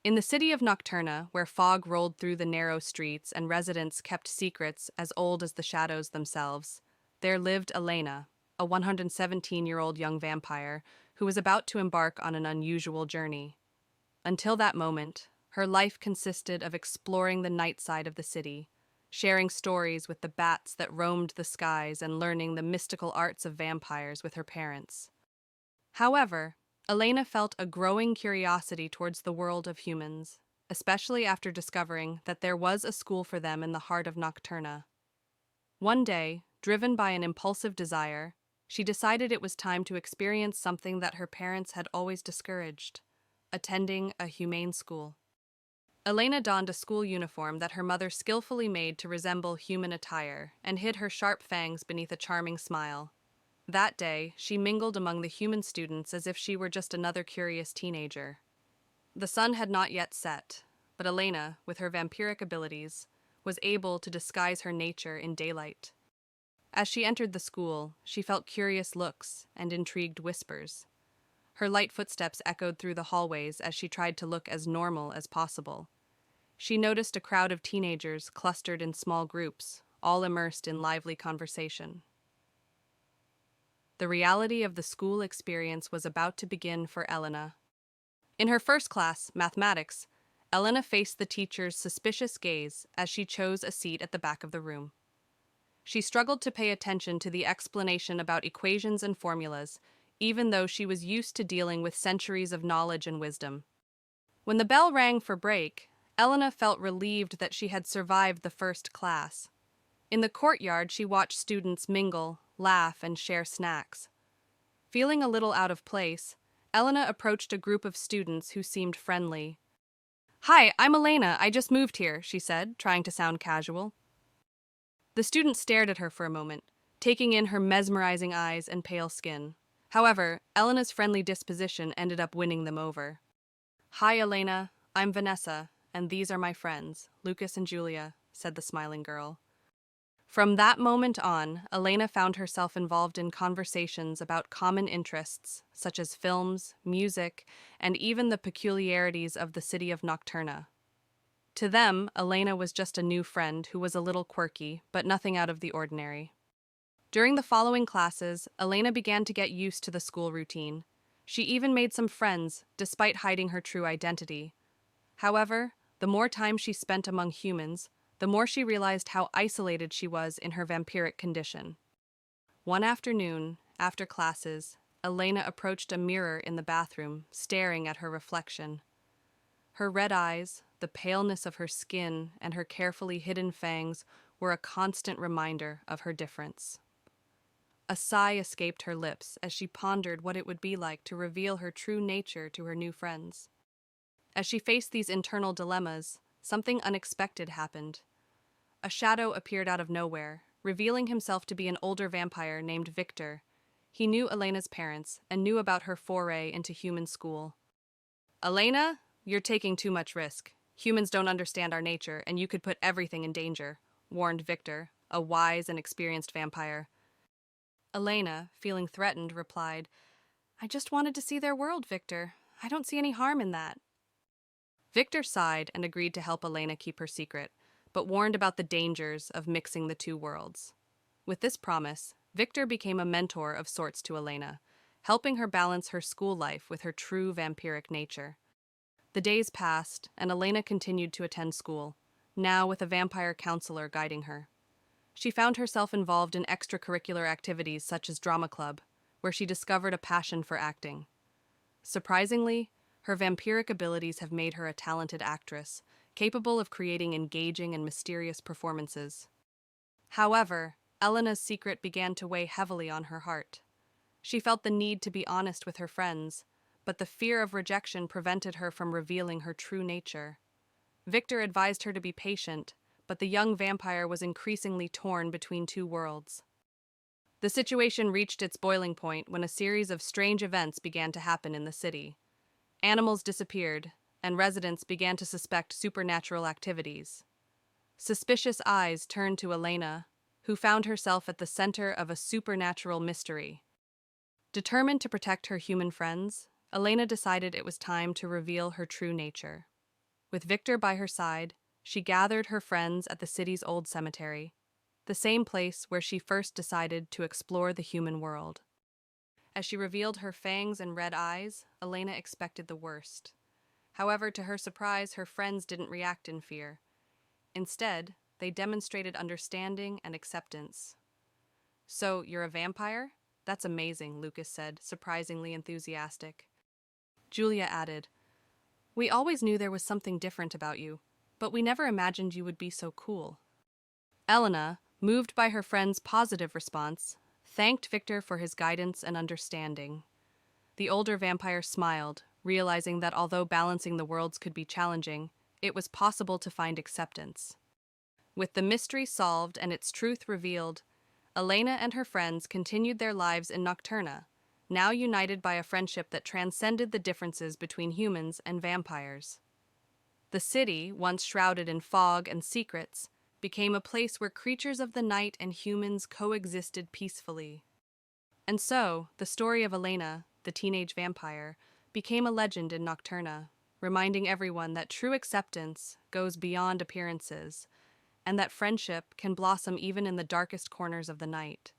In the city of Nocturna, where fog rolled through the narrow streets and residents kept secrets as old as the shadows themselves, there lived Elena, a 117-year-old young vampire who was about to embark on an unusual journey. Until that moment, her life consisted of exploring the night side of the city, sharing stories with the bats that roamed the skies and learning the mystical arts of vampires with her parents. However, Elena felt a growing curiosity towards the world of humans, especially after discovering that there was a school for them in the heart of Nocturna. One day, driven by an impulsive desire, she decided it was time to experience something that her parents had always discouraged: attending a humane school. Elena donned a school uniform that her mother skillfully made to resemble human attire and hid her sharp fangs beneath a charming smile. That day, she mingled among the human students as if she were just another curious teenager. The sun had not yet set, but Elena, with her vampiric abilities, was able to disguise her nature in daylight. As she entered the school, she felt curious looks and intrigued whispers. Her light footsteps echoed through the hallways as she tried to look as normal as possible. She noticed a crowd of teenagers clustered in small groups, all immersed in lively conversation. The reality of the school experience was about to begin for Elena. In her first class, mathematics, Elena faced the teacher's suspicious gaze as she chose a seat at the back of the room. She struggled to pay attention to the explanation about equations and formulas, even though she was used to dealing with centuries of knowledge and wisdom. When the bell rang for break, Elena felt relieved that she had survived the first class. In the courtyard, she watched students mingle, laugh, and share snacks. Feeling a little out of place, Elena approached a group of students who seemed friendly. "Hi, I'm Elena. I just moved here," she said, trying to sound casual. The students stared at her for a moment, taking in her mesmerizing eyes and pale skin. However, Elena's friendly disposition ended up winning them over. "Hi, Elena. I'm Vanessa, and these are my friends, Lucas and Julia," said the smiling girl. From that moment on, Elena found herself involved in conversations about common interests, such as films, music, and even the peculiarities of the city of Nocturna. To them, Elena was just a new friend who was a little quirky, but nothing out of the ordinary. During the following classes, Elena began to get used to the school routine. She even made some friends, despite hiding her true identity. However, the more time she spent among humans, the more she realized how isolated she was in her vampiric condition. One afternoon, after classes, Elena approached a mirror in the bathroom, staring at her reflection. Her red eyes, the paleness of her skin, and her carefully hidden fangs were a constant reminder of her difference. A sigh escaped her lips as she pondered what it would be like to reveal her true nature to her new friends. As she faced these internal dilemmas, something unexpected happened. A shadow appeared out of nowhere, revealing himself to be an older vampire named Victor. He knew Elena's parents and knew about her foray into human school. "Elena, you're taking too much risk. Humans don't understand our nature, and you could put everything in danger," warned Victor, a wise and experienced vampire. Elena, feeling threatened, replied, "I just wanted to see their world, Victor. I don't see any harm in that." Victor sighed and agreed to help Elena keep her secret, but warned about the dangers of mixing the two worlds. With this promise, Victor became a mentor of sorts to Elena, helping her balance her school life with her true vampiric nature. The days passed, and Elena continued to attend school, now with a vampire counselor guiding her. She found herself involved in extracurricular activities such as drama club, where she discovered a passion for acting. Surprisingly, her vampiric abilities have made her a talented actress, capable of creating engaging and mysterious performances. However, Elena's secret began to weigh heavily on her heart. She felt the need to be honest with her friends, but the fear of rejection prevented her from revealing her true nature. Victor advised her to be patient, but the young vampire was increasingly torn between two worlds. The situation reached its boiling point when a series of strange events began to happen in the city. Animals disappeared, and residents began to suspect supernatural activities. Suspicious eyes turned to Elena, who found herself at the center of a supernatural mystery. Determined to protect her human friends, Elena decided it was time to reveal her true nature. With Victor by her side, she gathered her friends at the city's old cemetery, the same place where she first decided to explore the human world. As she revealed her fangs and red eyes, Elena expected the worst. However, to her surprise, her friends didn't react in fear. Instead, they demonstrated understanding and acceptance. "So, you're a vampire? That's amazing," Lucas said, surprisingly enthusiastic. Julia added, "We always knew there was something different about you, but we never imagined you would be so cool." Elena, moved by her friend's positive response, thanked Victor for his guidance and understanding. The older vampire smiled, realizing that although balancing the worlds could be challenging, it was possible to find acceptance. With the mystery solved and its truth revealed, Elena and her friends continued their lives in Nocturna, now united by a friendship that transcended the differences between humans and vampires. The city, once shrouded in fog and secrets, became a place where creatures of the night and humans coexisted peacefully. And so, the story of Elena, the teenage vampire, became a legend in Nocturna, reminding everyone that true acceptance goes beyond appearances, and that friendship can blossom even in the darkest corners of the night.